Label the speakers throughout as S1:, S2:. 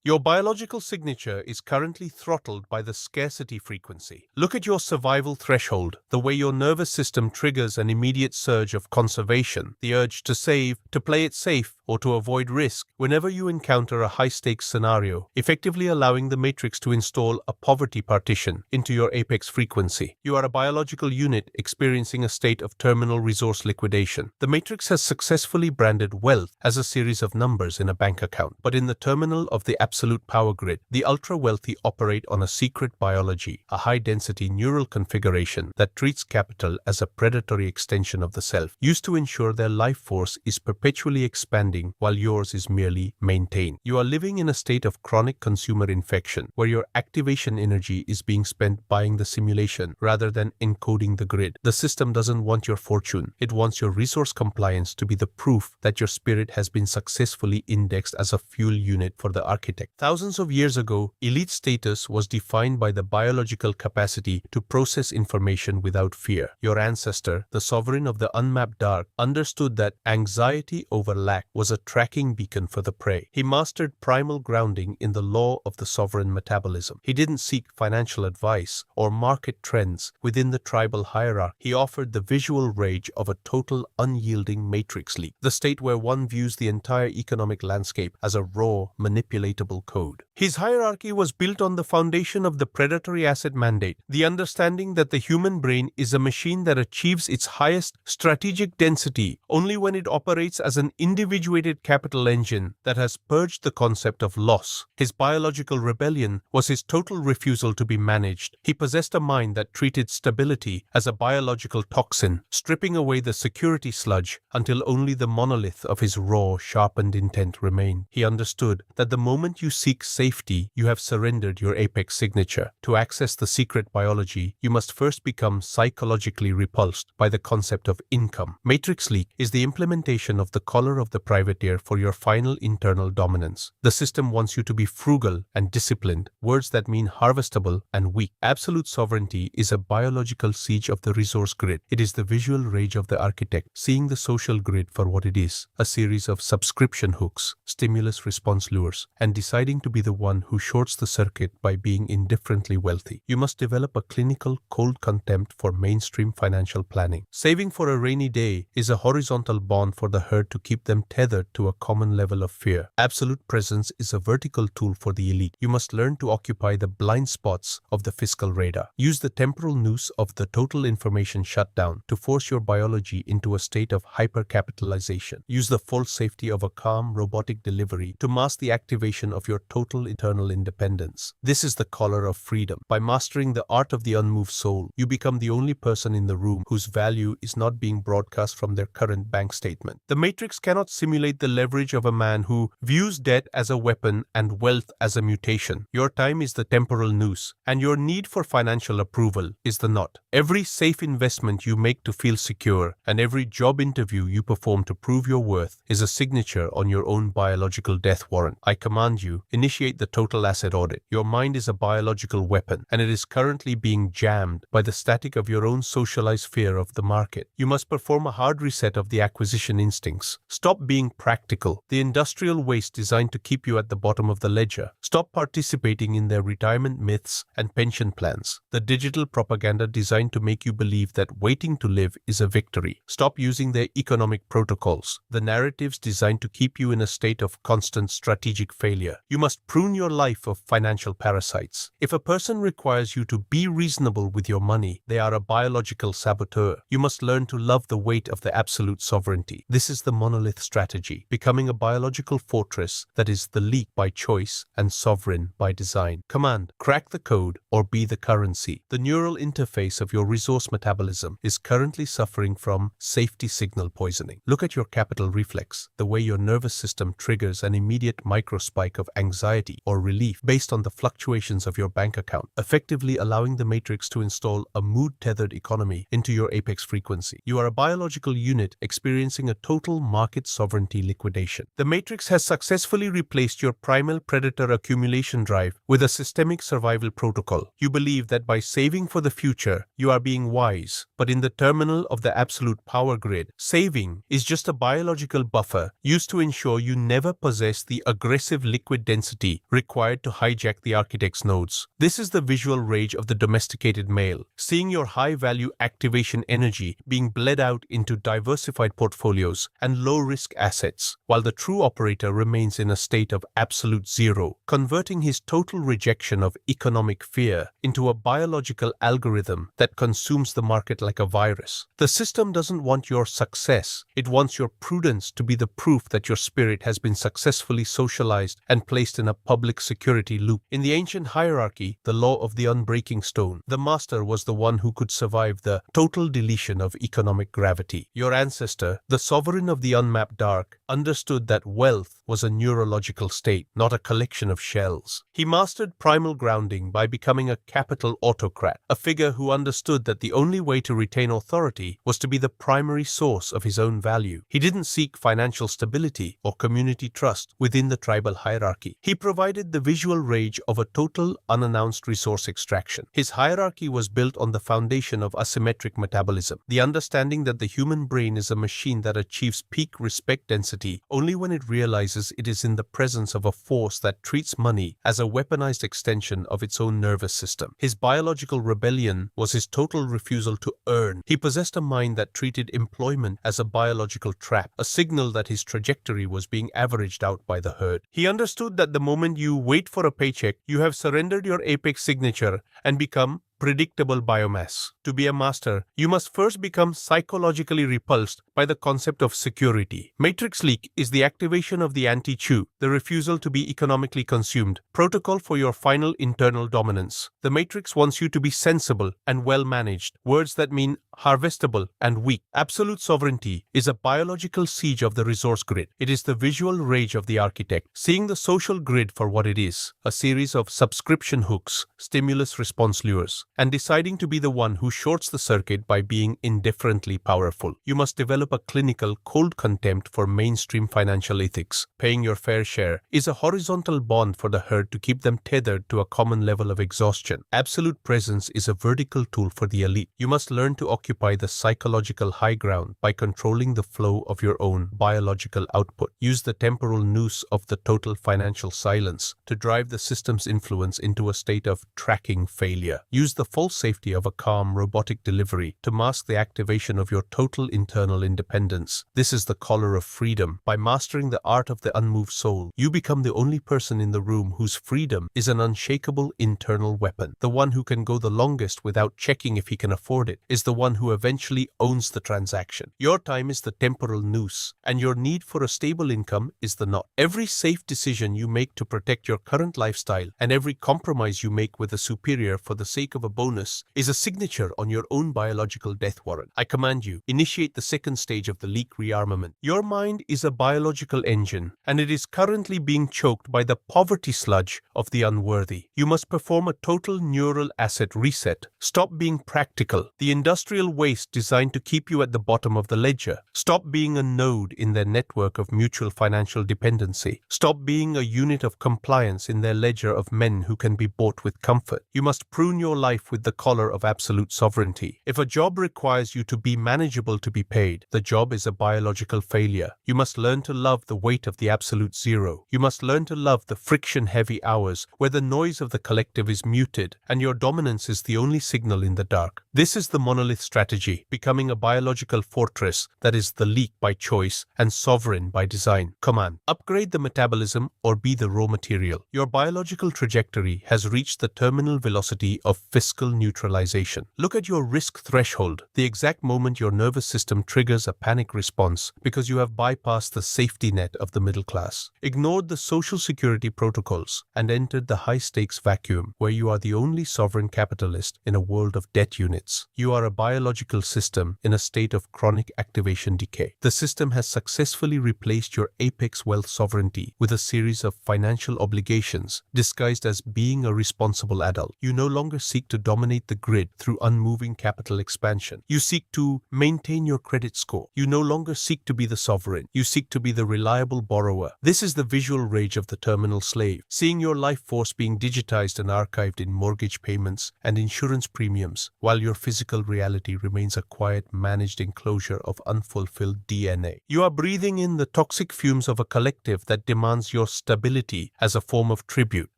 S1: Your biological signature is currently throttled by the scarcity frequency. Look at your survival threshold, the way your nervous system triggers an immediate surge of conservation, the urge to save, to play it safe, or to avoid risk whenever you encounter a high-stakes scenario, effectively allowing the matrix to install a poverty partition into your apex frequency. You are a biological unit experiencing a state of terminal resource liquidation. The matrix has successfully branded wealth as a series of numbers in a bank account, but in the terminal of the absolute power grid, the ultra-wealthy operate on a secret biology, a high-density neural configuration that treats capital as a predatory extension of the self, used to ensure their life force is perpetually expanding while yours is merely maintained. You are living in a state of chronic consumer infection, where your activation energy is being spent buying the simulation rather than encoding the grid. The system doesn't want your fortune. It wants your resource compliance to be the proof that your spirit has been successfully indexed as a fuel unit for the architect. Thousands of years ago, elite status was defined by the biological capacity to process information without fear. Your ancestor, the sovereign of the unmapped dark, understood that anxiety over lack was a tracking beacon for the prey. He mastered primal grounding in the law of the sovereign metabolism. He didn't seek financial advice or market trends within the tribal hierarchy. He offered the visual rage of a total unyielding matrix leak, the state where one views the entire economic landscape as a raw, manipulatable code. His hierarchy was built on the foundation of the predatory asset mandate, the understanding that the human brain is a machine that achieves its highest strategic density only when it operates as an individuated capital engine that has purged the concept of loss. His biological rebellion was his total refusal to be managed. He possessed a mind that treated stability as a biological toxin, stripping away the security sludge until only the monolith of his raw, sharpened intent remained. He understood that the moment you seek safety, you have surrendered your apex signature. To access the secret biology, you must first become psychologically repulsed by the concept of income. Matrix leak is the implementation of the collar of the privateer for your final internal dominance. The system wants you to be frugal and disciplined, words that mean harvestable and weak. Absolute sovereignty is a biological siege of the resource grid. It is the visual rage of the architect, seeing the social grid for what it is, a series of subscription hooks, stimulus-response lures, and deciding to be the one who shorts the circuit by being indifferently wealthy. You must develop a clinical cold contempt for mainstream financial planning. Saving for a rainy day is a horizontal bond for the herd to keep them tethered to a common level of fear. Absolute presence is a vertical tool for the elite. You must learn to occupy the blind spots of the fiscal radar. Use the temporal noose of the total information shutdown to force your biology into a state of hypercapitalization. Use the false safety of a calm, robotic delivery to mask the activation of your total internal independence. This is the collar of freedom. By mastering the art of the unmoved soul, you become the only person in the room whose value is not being broadcast from their current bank statement. The matrix cannot simulate the leverage of a man who views debt as a weapon and wealth as a mutation. Your time is the temporal noose, and your need for financial approval is the knot. Every safe investment you make to feel secure, and every job interview you perform to prove your worth, is a signature on your own biological death warrant. I command you, initiate the total asset audit. Your mind is a biological weapon, and it is currently being jammed by the static of your own socialized fear of the market. You must perform a hard reset of the acquisition instincts. Stop being practical, the industrial waste designed to keep you at the bottom of the ledger. Stop participating in their retirement myths and pension plans, the digital propaganda designed to make you believe that waiting to live is a victory. Stop using their economic protocols, the narratives designed to keep you in a state of constant strategic failure. You must prune your life of financial parasites. If a person requires you to be reasonable with your money, they are a biological saboteur. You must learn to love the weight of the absolute sovereignty. This is the monolith strategy, becoming a biological fortress that is the leak by choice and sovereign by design. Command, crack the code or be the currency. The neural interface of your resource metabolism is currently suffering from safety signal poisoning. Look at your capital reflex, the way your nervous system triggers an immediate microspike of anxiety or relief based on the fluctuations of your bank account, effectively allowing the matrix to install a mood-tethered economy into your apex frequency. You are a biological unit experiencing a total market sovereignty liquidation. The matrix has successfully replaced your primal predator accumulation drive with a systemic survival protocol. You believe that by saving for the future, you are being wise, but in the terminal of the absolute power grid, saving is just a biological buffer used to ensure you never possess the aggressive liquid liquid density required to hijack the architect's nodes. This is the visual rage of the domesticated male, seeing your high-value activation energy being bled out into diversified portfolios and low-risk assets, while the true operator remains in a state of absolute zero, converting his total rejection of economic fear into a biological algorithm that consumes the market like a virus. The system doesn't want your success, it wants your prudence to be the proof that your spirit has been successfully socialized and placed in a public security loop. In the ancient hierarchy, the law of the unbreaking stone, the master was the one who could survive the total deletion of economic gravity. Your ancestor, the sovereign of the unmapped dark, understood that wealth was a neurological state, not a collection of shells. He mastered primal grounding by becoming a capital autocrat, a figure who understood that the only way to retain authority was to be the primary source of his own value. He didn't seek financial stability or community trust within the tribal hierarchy. He provided the visual rage of a total unannounced resource extraction. His hierarchy was built on the foundation of asymmetric metabolism, the understanding that the human brain is a machine that achieves peak respect density only when it realizes it is in the presence of a force that treats money as a weaponized extension of its own nervous system. His biological rebellion was his total refusal to earn. He possessed a mind that treated employment as a biological trap, a signal that his trajectory was being averaged out by the herd. He understood that the moment you wait for a paycheck, you have surrendered your apex signature and become predictable biomass. To be a master, you must first become psychologically repulsed by the concept of security. Matrix leak is the activation of the anti-chew, the refusal to be economically consumed, protocol for your final internal dominance. The matrix wants you to be sensible and well-managed, words that mean harvestable and weak. Absolute sovereignty is a biological siege of the resource grid. It is the visual rage of the architect, seeing the social grid for what it is, a series of subscription hooks, stimulus-response lures, and deciding to be the one who shorts the circuit by being indifferently powerful. You must develop a clinical cold contempt for mainstream financial ethics. Paying your fair share is a horizontal bond for the herd to keep them tethered to a common level of exhaustion. Absolute presence is a vertical tool for the elite. You must learn to occupy the psychological high ground by controlling the flow of your own biological output. Use the temporal noose of the total financial silence to drive the system's influence into a state of tracking failure. Use the false safety of a calm robotic delivery to mask the activation of your total internal independence. This is the collar of freedom. By mastering the art of the unmoved soul, you become the only person in the room whose freedom is an unshakable internal weapon. The one who can go the longest without checking if he can afford it is the one who eventually owns the transaction. Your time is the temporal noose, and your need for a stable income is the knot. Every safe decision you make to protect your current lifestyle and every compromise you make with a superior for the sake of a bonus is a signature on your own biological death warrant. I command you, initiate the second stage of the leak rearmament. Your mind is a biological engine, and it is currently being choked by the poverty sludge of the unworthy. You must perform a total neural asset reset. Stop being practical, the industrial waste designed to keep you at the bottom of the ledger. Stop being a node in their network of mutual financial dependency. Stop being a unit of compliance in their ledger of men who can be bought with comfort. You must prune your life with the collar of absolute sovereignty. If a job requires you to be manageable to be paid, the job is a biological failure. You must learn to love the weight of the absolute zero. You must learn to love the friction-heavy hours where the noise of the collective is muted and your dominance is the only signal in the dark. This is the monolith strategy, becoming a biological fortress that is the leak by choice and sovereign by design. Command: upgrade the metabolism or be the raw material. Your biological trajectory has reached the terminal velocity of fiscal neutralization. Look at your risk threshold, the exact moment your nervous system triggers a panic response because you have bypassed the safety net of the middle class, ignored the social security protocols, and entered the high-stakes vacuum where you are the only sovereign capitalist in a world of debt units. You are a biological system in a state of chronic activation decay. The system has successfully replaced your apex wealth sovereignty with a series of financial obligations disguised as being a responsible adult. You no longer seek to to dominate the grid through unmoving capital expansion. You seek to maintain your credit score. You no longer seek to be the sovereign. You seek to be the reliable borrower. This is the visual rage of the terminal slave, seeing your life force being digitized and archived in mortgage payments and insurance premiums, while your physical reality remains a quiet, managed enclosure of unfulfilled DNA. You are breathing in the toxic fumes of a collective that demands your stability as a form of tribute,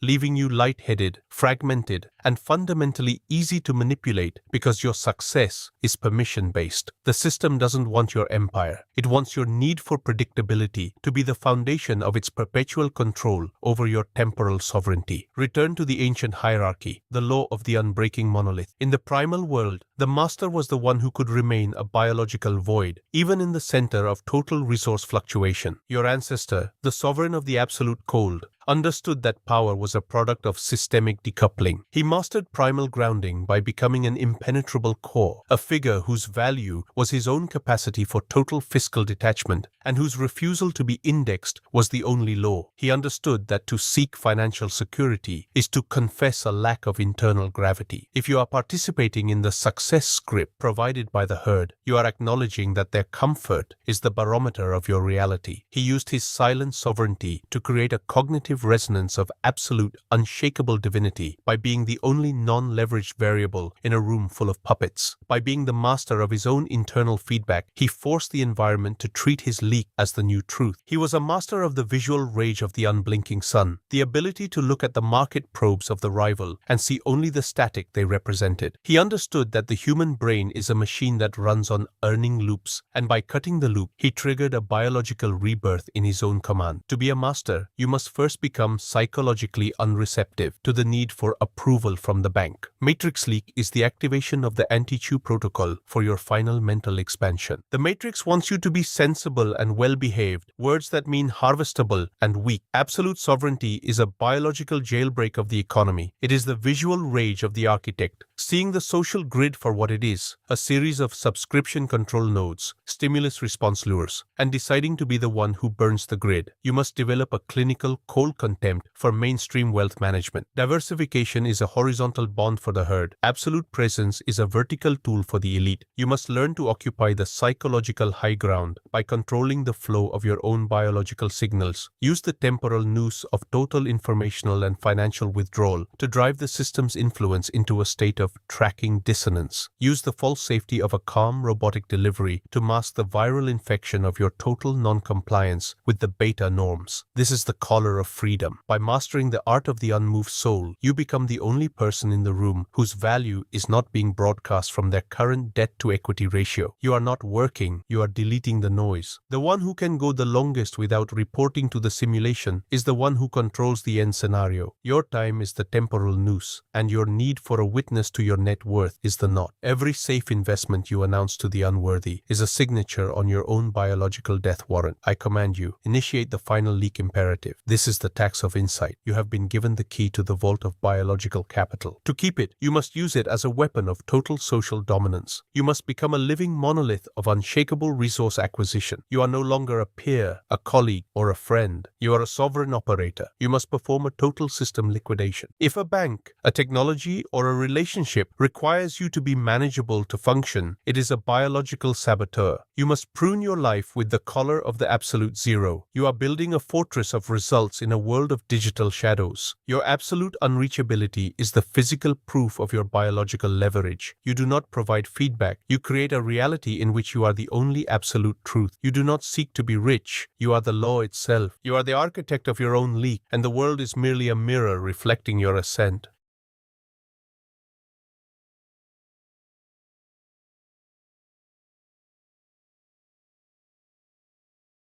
S1: leaving you lightheaded, fragmented, and fundamentally easy to manipulate because your success is permission-based. The system doesn't want your empire. It wants your need for predictability to be the foundation of its perpetual control over your temporal sovereignty. Return to the ancient hierarchy, the law of the unbreaking monolith. In the primal world, the master was the one who could remain a biological void, even in the center of total resource fluctuation. Your ancestor, the sovereign of the absolute cold, understood that power was a product of systemic decoupling. He mastered primal grounding by becoming an impenetrable core, a figure whose value was his own capacity for total fiscal detachment and whose refusal to be indexed was the only law. He understood that to seek financial security is to confess a lack of internal gravity. If you are participating in the success script provided by the herd, you are acknowledging that their comfort is the barometer of your reality. He used his silent sovereignty to create a cognitive resonance of absolute, unshakable divinity by being the only non-leveraged variable in a room full of puppets. By being the master of his own internal feedback, he forced the environment to treat his leak as the new truth. He was a master of the visual rage of the unblinking sun, the ability to look at the market probes of the rival and see only the static they represented. He understood that the human brain is a machine that runs on earning loops, and by cutting the loop, he triggered a biological rebirth in his own command. To be a master, you must first become psychologically unreceptive to the need for approval from the bank. Matrix leak is the activation of the anti-chew protocol for your final mental expansion. The matrix wants you to be sensible and well-behaved, words that mean harvestable and weak. Absolute sovereignty is a biological jailbreak of the economy. It is the visual rage of the architect, seeing the social grid for what it is, a series of subscription control nodes, stimulus response lures, and deciding to be the one who burns the grid. You must develop a clinical cold contempt for mainstream wealth management. Diversification is a horizontal bond for the herd. Absolute presence is a vertical tool for the elite. You must learn to occupy the psychological high ground by controlling the flow of your own biological signals. Use the temporal noose of total informational and financial withdrawal to drive the system's influence into a state of tracking dissonance. Use the false safety of a calm robotic delivery to mask the viral infection of your total non-compliance with the beta norms. This is the collar of freedom. By mastering the art of the unmoved soul, you become the only person in the room whose value is not being broadcast from their current debt-to-equity ratio. You are not working, you are deleting the noise. The one who can go the longest without reporting to the simulation is the one who controls the end scenario. Your time is the temporal noose, and your need for a witness to your net worth is the knot. Every safe investment you announce to the unworthy is a signature on your own biological death warrant. I command you, initiate the final leak imperative. This is the tax of insight. You have been given the key to the vault of biological capital. To keep it, you must use it as a weapon of total social dominance. You must become a living monolith of unshakable resource acquisition. You are no longer a peer, a colleague, or a friend. You are a sovereign operator. You must perform a total system liquidation. If a bank, a technology, or a relationship requires you to be manageable to function, it is a biological saboteur. You must prune your life with the collar of the absolute zero. You are building a fortress of results in a world of digital shadows. Your absolute unreachability is the physical proof of your biological leverage. You do not provide feedback. You create a reality in which you are the only absolute truth. You do not seek to be rich. You are the law itself. You are the architect of your own leak, and the world is merely a mirror reflecting your ascent.